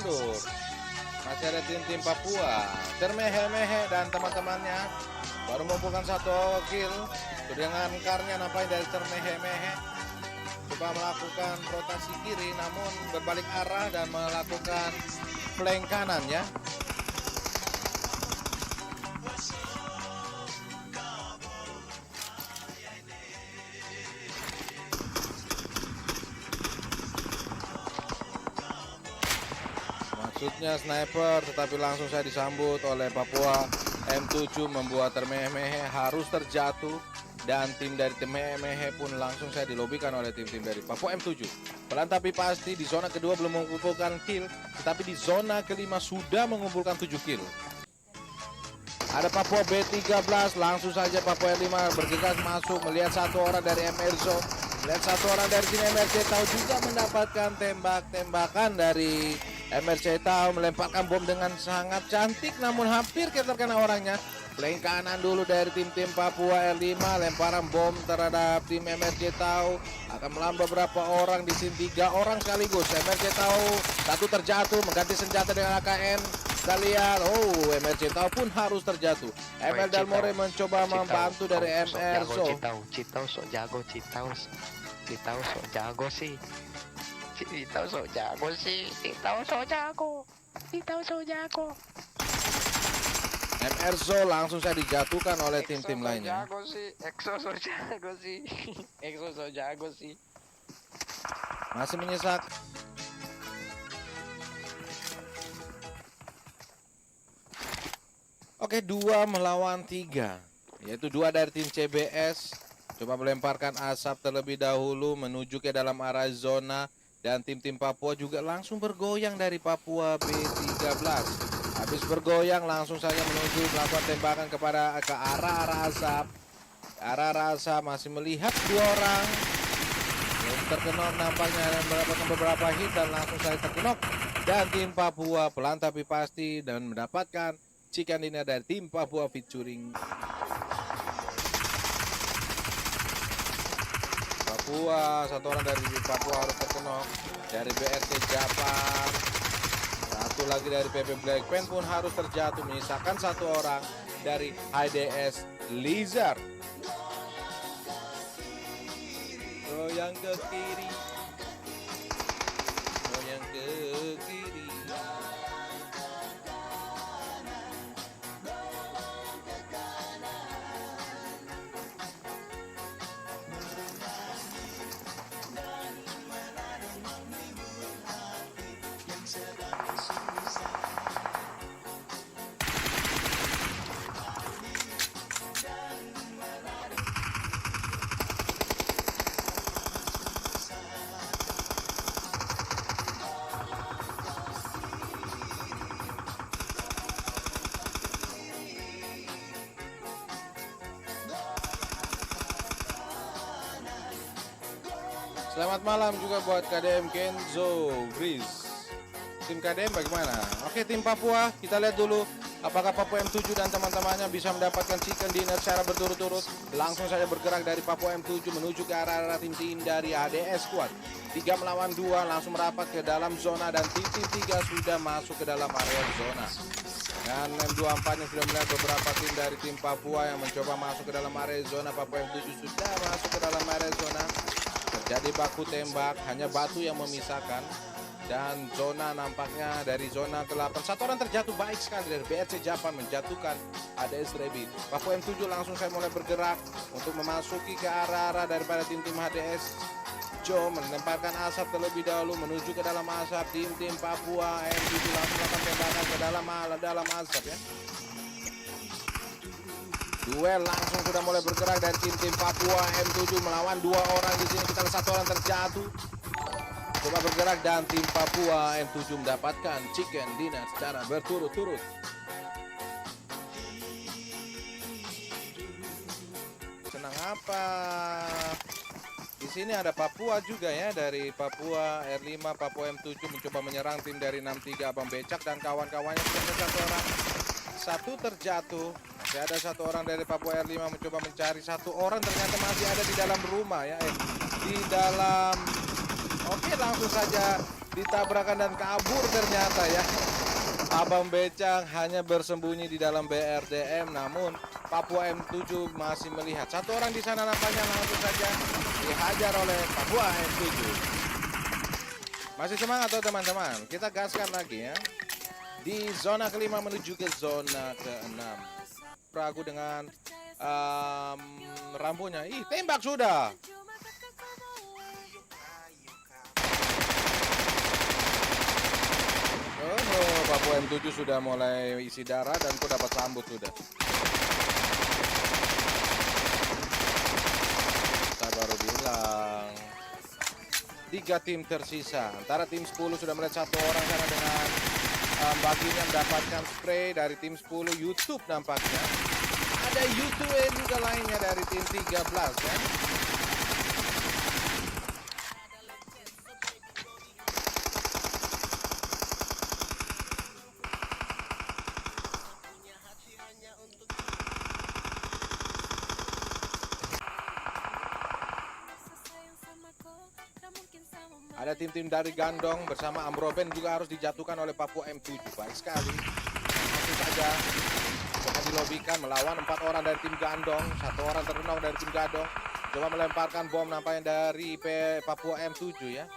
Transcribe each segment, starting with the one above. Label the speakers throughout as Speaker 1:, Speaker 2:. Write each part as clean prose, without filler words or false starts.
Speaker 1: mundur. Masih ada tim-tim Papua. Cermehe-mehe dan teman-temannya baru mengumpulkan 1 kill. Dengan karnya nampaknya dari Cermehe-mehe coba melakukan rotasi kiri, namun berbalik arah dan melakukan flank kanan ya. Maksudnya sniper, tetapi langsung saya disambut oleh Papua M7 membuat Cermehe-mehe harus terjatuh. Dan tim dari Cermehe-mehe pun langsung saya dilobikan oleh tim-tim dari Papua M7. Pelan tapi pasti di zona kedua belum mengumpulkan kill, tetapi di zona kelima sudah mengumpulkan 7 kill. Ada Papua B13, langsung saja Papua R5 bergegas masuk, melihat 1 orang dari MRZO, melihat 1 orang dari tim MRC tahu juga mendapatkan tembak-tembakan dari MRC tahu, melemparkan bom dengan sangat cantik, namun hampir terkena orangnya. Flank kanan dulu dari tim-tim Papua R5, lemparan bom terhadap tim MRC tahu, akan melambai beberapa orang di sini, 3 orang sekaligus. MRC tahu 1 terjatuh, mengganti senjata dengan AKM. Kita lihat, MRC tahu pun harus terjatuh. ML Dalmore mencoba membantu dari MR.
Speaker 2: Citau sok jago sih.
Speaker 1: MRZO langsung saya dijatuhkan oleh tim-tim lainnya.
Speaker 2: Exo so jago sih.
Speaker 1: Masih menyesak. Oke, 2 melawan 3. Yaitu 2 dari tim CBS. Coba melemparkan asap terlebih dahulu menuju ke dalam arah zona. Dan tim-tim Papua juga langsung bergoyang dari Papua B13. Habis bergoyang langsung saja menuju melakukan tembakan ke arah asap. Arah asap masih melihat 2 orang. Belum terkenok nampaknya dan mendapatkan beberapa hit dan langsung saja terkenok. Dan tim Papua pelan tapi pasti dan mendapatkan chicken dinner dari tim Papua featuring Papua. 1 orang dari Papua harus terkenok. Dari BRC Japan. 1 lagi dari PP Blackpen pun harus terjatuh, menyisakan 1 orang dari HDS Lizard. Goyang ke kiri, goyang ke kiri. Selamat malam juga buat KDM Kenzo Breeze. Tim KDM bagaimana? Oke, tim Papua, kita lihat dulu apakah Papua M7 dan teman-temannya bisa mendapatkan chicken dinner secara berturut-turut. Langsung saja bergerak dari Papua M7 menuju ke arah tim-tim dari ADS Squad. 3 melawan 2 langsung merapat ke dalam zona dan tim-tim 3 sudah masuk ke dalam area zona. Dan M24 yang sudah melihat beberapa tim dari tim Papua yang mencoba masuk ke dalam area zona. Papua M7 sudah masuk ke dalam area zona. Terjadi baku tembak, hanya batu yang memisahkan. Dan zona nampaknya dari zona ke-8 1 orang terjatuh, baik sekali dari BRC Japan menjatuhkan ADS Rabbit. Papua M7 langsung saya mulai bergerak untuk memasuki ke arah-arah daripada tim-tim HDS. Joe melemparkan asap terlebih dahulu menuju ke dalam asap. Tim-tim Papua M7 langsung melakukan tembakan ke dalam asap ya. Duel langsung sudah mulai bergerak dari tim-tim Papua M7 melawan 2 orang di sini. Kita lihat 1 orang terjatuh. Coba bergerak dan tim Papua M7 mendapatkan chicken dinner secara berturut-turut. Senang apa? Di sini ada Papua juga ya, dari Papua R5, Papua M7 mencoba menyerang tim dari 63 Abang Becak dan kawan-kawannya. Sudah 1 orang. 1 terjatuh. Masih ada 1 orang dari Papua R5 mencoba mencari 1 orang, ternyata masih ada di dalam rumah ya. Di dalam. Oke, langsung saja ditabrakan dan kabur ternyata ya. Abang Becang hanya bersembunyi di dalam BRDM, namun Papua M7 masih melihat. Satu orang di sana nampaknya langsung saja dihajar oleh Papua M7. Masih semangat tuh teman-teman, kita gaskan lagi ya. Di zona kelima menuju ke zona keenam. Ragu dengan rampunya. Ih, tembak sudah. Oh, Papua M7 sudah mulai isi darah dan ku dapat sambut sudah. Saya baru bilang 3 tim tersisa. Antara tim 10 sudah melihat satu orang sana dengan baginya mendapatkan spray dari tim 10 YouTube nampaknya. Ada YouTube juga lainnya dari tim 13 ya. Ada tim-tim dari Gandong bersama Ambroben juga harus dijatuhkan oleh Papua M7. Baik sekali. Langsung saja coba dilobikan melawan 4 orang dari tim Gandong, 1 orang terkenal dari tim Gandong. Coba melemparkan bom nampaknya dari Papua M7 ya.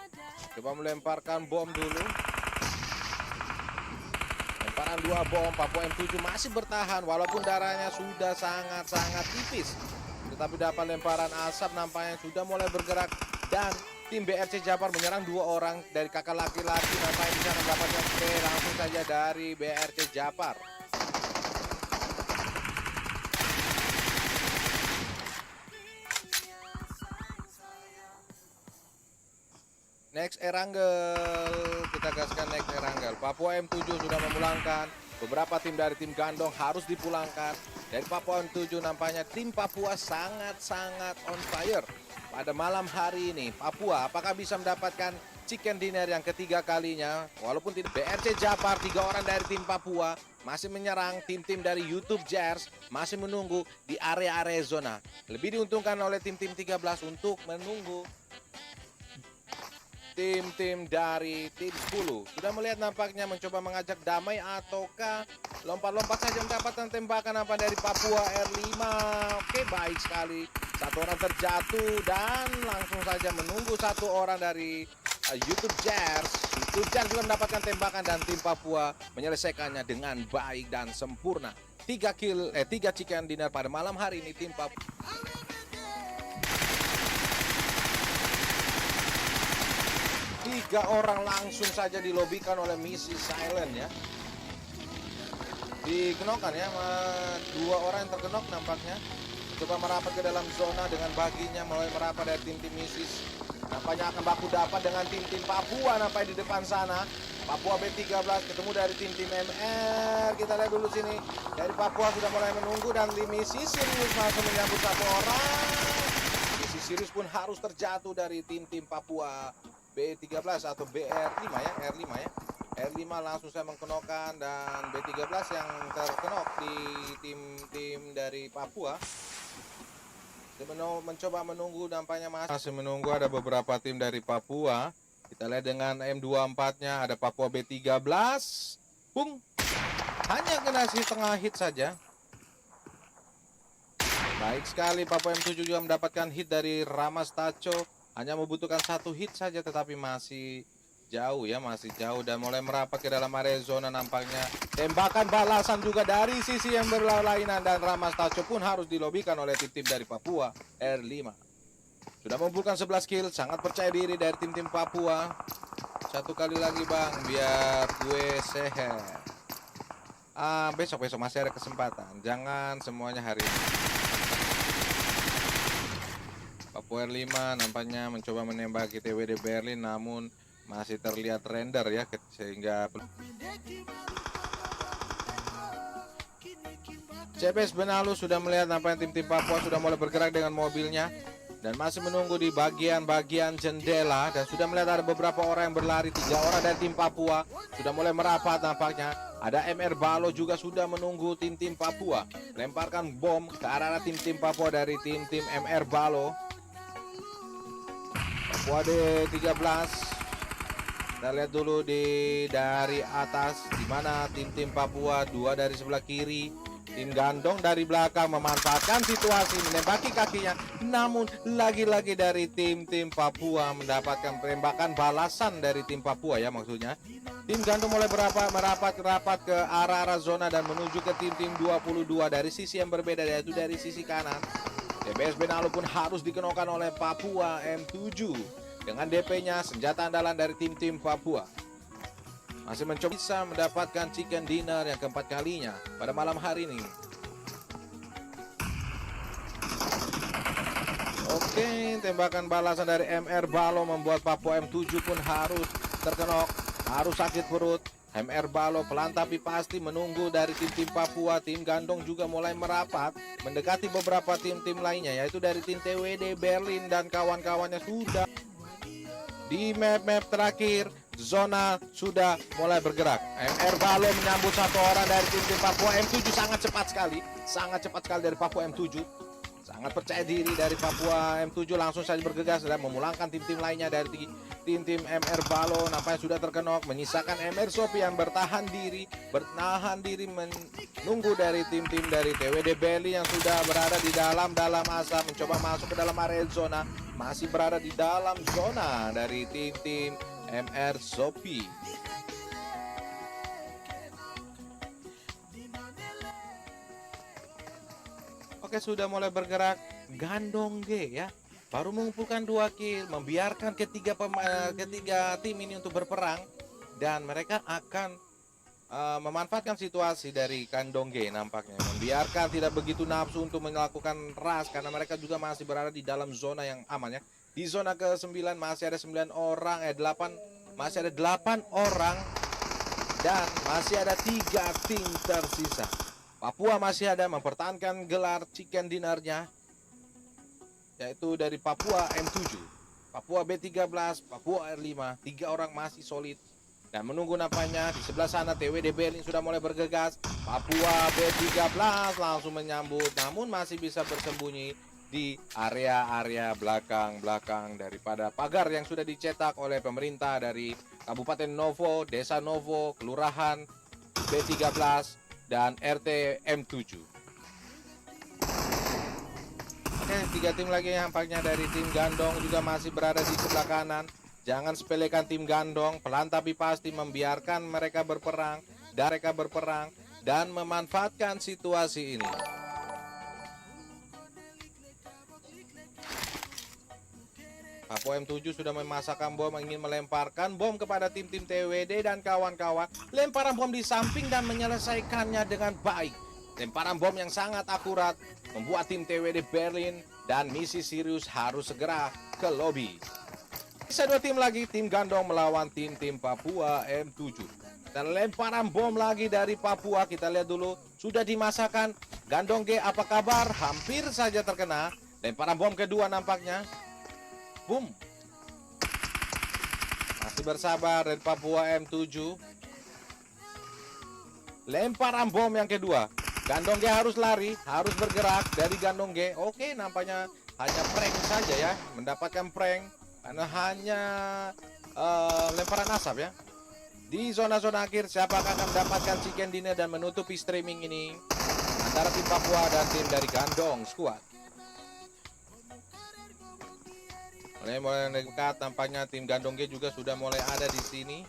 Speaker 1: Coba melemparkan bom dulu. Lemparan 2 bom, Papua M7 masih bertahan walaupun darahnya sudah sangat-sangat tipis. Tetapi dapat lemparan asap nampaknya sudah mulai bergerak dan tim BRC Japar menyerang 2 orang dari kakak laki-laki. Nampaknya bisa mendapatkan spray langsung saja dari BRC Japar. Next Erangel, kita gaskan next Erangel. Papua M7 sudah memulangkan. Beberapa tim dari tim Gandong harus dipulangkan. Dari Papua M7 nampaknya tim Papua sangat-sangat on fire. Pada malam hari ini, Papua apakah bisa mendapatkan chicken dinner yang ketiga kalinya? Walaupun tidak, BRC Japar 3 orang dari tim Papua masih menyerang tim-tim dari YouTube Jers, masih menunggu di area-area zona. Lebih diuntungkan oleh tim-tim 13 untuk menunggu tim-tim dari tim 10. Sudah melihat nampaknya mencoba mengajak damai ataukah lompat-lompat saja mendapatkan tembakan apa dari Papua R5. Oke, baik sekali. 1 orang terjatuh dan langsung saja menunggu 1 orang dari YouTube Jers. YouTube Jers juga mendapatkan tembakan dan tim Papua menyelesaikannya dengan baik dan sempurna. 3 chicken dinner pada malam hari ini tim Papua. 3 orang langsung saja dilobikan oleh misi Silent ya. Dikenokkan ya, 2 orang yang terkenok nampaknya. Coba merapat ke dalam zona dengan baginya mulai merapat dari tim-tim misis. Nampaknya akan baku dapat dengan tim-tim Papua nampaknya di depan sana. Papua B13 ketemu dari tim-tim MR. Kita lihat dulu sini. Dari Papua sudah mulai menunggu dan di misi Sirius langsung menyambut 1 orang. Misi Sirius pun harus terjatuh dari tim-tim Papua B13 atau BR5 ya, R5 ya. R5 langsung saya mengkenokkan dan B13 yang terkenok di tim-tim dari Papua. Mencoba menunggu nampaknya masih menunggu ada beberapa tim dari Papua. Kita lihat dengan M24-nya ada Papua B13. Bung. Hanya kena setengah hit saja. Baik sekali Papua M7 juga mendapatkan hit dari Ramas Tacho. Hanya membutuhkan 1 hit saja tetapi masih jauh ya, masih jauh dan mulai merapat ke dalam area zona nampaknya. Tembakan balasan juga dari sisi yang berlainan dan Ramas Tacho pun harus dilobikan oleh tim-tim dari Papua R5. Sudah mengumpulkan 11 kill, sangat percaya diri dari tim-tim Papua. 1 kali lagi bang, biar gue sehat. Besok masih ada kesempatan, jangan semuanya hari ini. Papua R5 nampaknya mencoba menembaki TWD Berlin namun masih terlihat render ya sehingga CPS Benalu sudah melihat nampaknya tim-tim Papua sudah mulai bergerak dengan mobilnya dan masih menunggu di bagian-bagian jendela dan sudah melihat ada beberapa orang yang berlari. 3 orang dari tim Papua sudah mulai merapat nampaknya. Ada MR Balo juga sudah menunggu tim-tim Papua lemparkan bom ke arah tim-tim Papua dari tim-tim MR Balo. Papua D13 Kita lihat dulu dari atas, di mana tim-tim Papua, 2 dari sebelah kiri. Tim Gandong dari belakang memanfaatkan situasi, menembaki kakinya. Namun lagi-lagi dari tim-tim Papua mendapatkan tembakan balasan dari tim Papua ya maksudnya. Tim Gandong mulai merapat ke arah zona dan menuju ke tim-tim 22 dari sisi yang berbeda, yaitu dari sisi kanan. TBS Benalu pun harus dikenakan oleh Papua M7 dengan DP-nya senjata andalan dari tim-tim Papua. Masih mencoba bisa mendapatkan chicken dinner yang keempat kalinya pada malam hari ini. Oke, tembakan balasan dari MR Balo membuat Papua M7 pun harus terkenok, harus sakit perut. MR Balo pelan tapi pasti menunggu dari tim-tim Papua. Tim Gandong juga mulai merapat mendekati beberapa tim-tim lainnya, yaitu dari tim TWD Berlin dan kawan-kawannya sudah di map-map terakhir. Zona sudah mulai bergerak. MR Balo menyambut satu orang dari tim Papua M7. Sangat cepat sekali dari Papua M7. Sangat percaya diri dari Papua M7, langsung saja bergegas dan memulangkan tim-tim lainnya dari tim-tim MR Balo. Nampaknya sudah terkenok, menyisakan MR Sophie yang bertahan diri menunggu dari tim-tim dari TWD Bali yang sudah berada di dalam asap, mencoba masuk ke dalam area zona. Masih berada di dalam zona dari tim-tim MR Sophie. Oke, sudah mulai bergerak. Gandong G ya, baru mengumpulkan 2 kill, membiarkan ketiga tim ini untuk berperang, dan mereka akan memanfaatkan situasi dari Gandong G nampaknya, membiarkan tidak begitu nafsu untuk melakukan rush karena mereka juga masih berada di dalam zona yang aman ya. Di zona ke-9 masih ada 8 orang dan masih ada 3 tim tersisa. Papua masih ada mempertahankan gelar chicken dinnernya, yaitu dari Papua M7, Papua B13, Papua R5. 3 orang masih solid dan menunggu nampaknya. Di sebelah sana TWD Berlin sudah mulai bergegas. Papua B13 langsung menyambut, namun masih bisa bersembunyi di area belakang daripada pagar yang sudah dicetak oleh pemerintah dari Kabupaten Novo, Desa Novo, Kelurahan B13 dan RT M7. Oke, 3 tim lagi nampaknya dari tim Gandong juga masih berada di sebelah kanan. Jangan sepelekan tim Gandong, pelan tapi pasti membiarkan mereka berperang dan memanfaatkan situasi ini. Papua M7 sudah memasakkan bom, ingin melemparkan bom kepada tim-tim TWD dan kawan-kawan. Lemparan bom di samping dan menyelesaikannya dengan baik. Lemparan bom yang sangat akurat membuat tim TWD Berlin dan misi Sirius harus segera ke lobi. Bisa 2 tim lagi, tim Gandong melawan tim-tim Papua M7. Dan lemparan bom lagi dari Papua, kita lihat dulu, sudah dimasakkan. Gandong G apa kabar? Hampir saja terkena. Lemparan bom kedua nampaknya. Boom. Masih bersabar dari Papua M7. Lemparan bom yang kedua. Gandong G harus lari, harus bergerak dari Gandong G. Oke, nampaknya hanya prank saja ya, mendapatkan prank karena hanya lemparan asap ya. Di zona-zona akhir, siapakah akan mendapatkan chicken dinner dan menutupi streaming ini antara tim Papua dan tim dari Gandong Squad. Mulai dekat, nampaknya tim Gandong G juga sudah mulai ada di sini.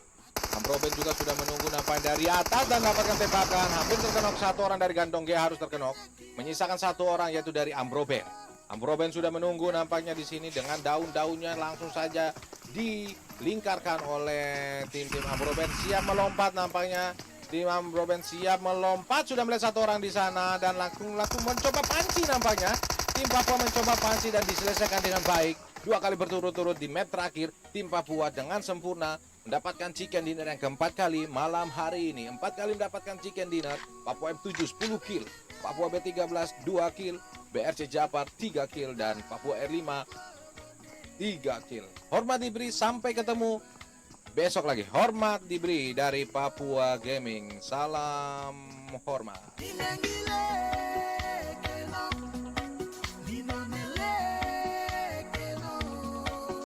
Speaker 1: Ambroben juga sudah menunggu nampaknya dari atas dan dapatkan tembakan. Hampir terkenok 1 orang dari Gandong G, harus terkenok. Menyisakan 1 orang yaitu dari Ambroben. Ambroben sudah menunggu nampaknya di sini dengan daun-daunnya langsung saja dilingkarkan oleh tim-tim Ambroben. Siap melompat nampaknya. Tim Ambroben siap melompat, sudah melihat 1 orang di sana dan langsung mencoba panci nampaknya. Tim Papua mencoba panci dan diselesaikan dengan baik. 2 kali berturut-turut di map terakhir, tim Papua dengan sempurna mendapatkan chicken dinner yang keempat kali malam hari ini. 4 kali mendapatkan chicken dinner. Papua M7 10 kill, Papua B13 2 kill, BRC Japar 3 kill, dan Papua R5 3 kill. Hormat diberi, sampai ketemu besok lagi. Hormat diberi dari Papua Gaming. Salam hormat.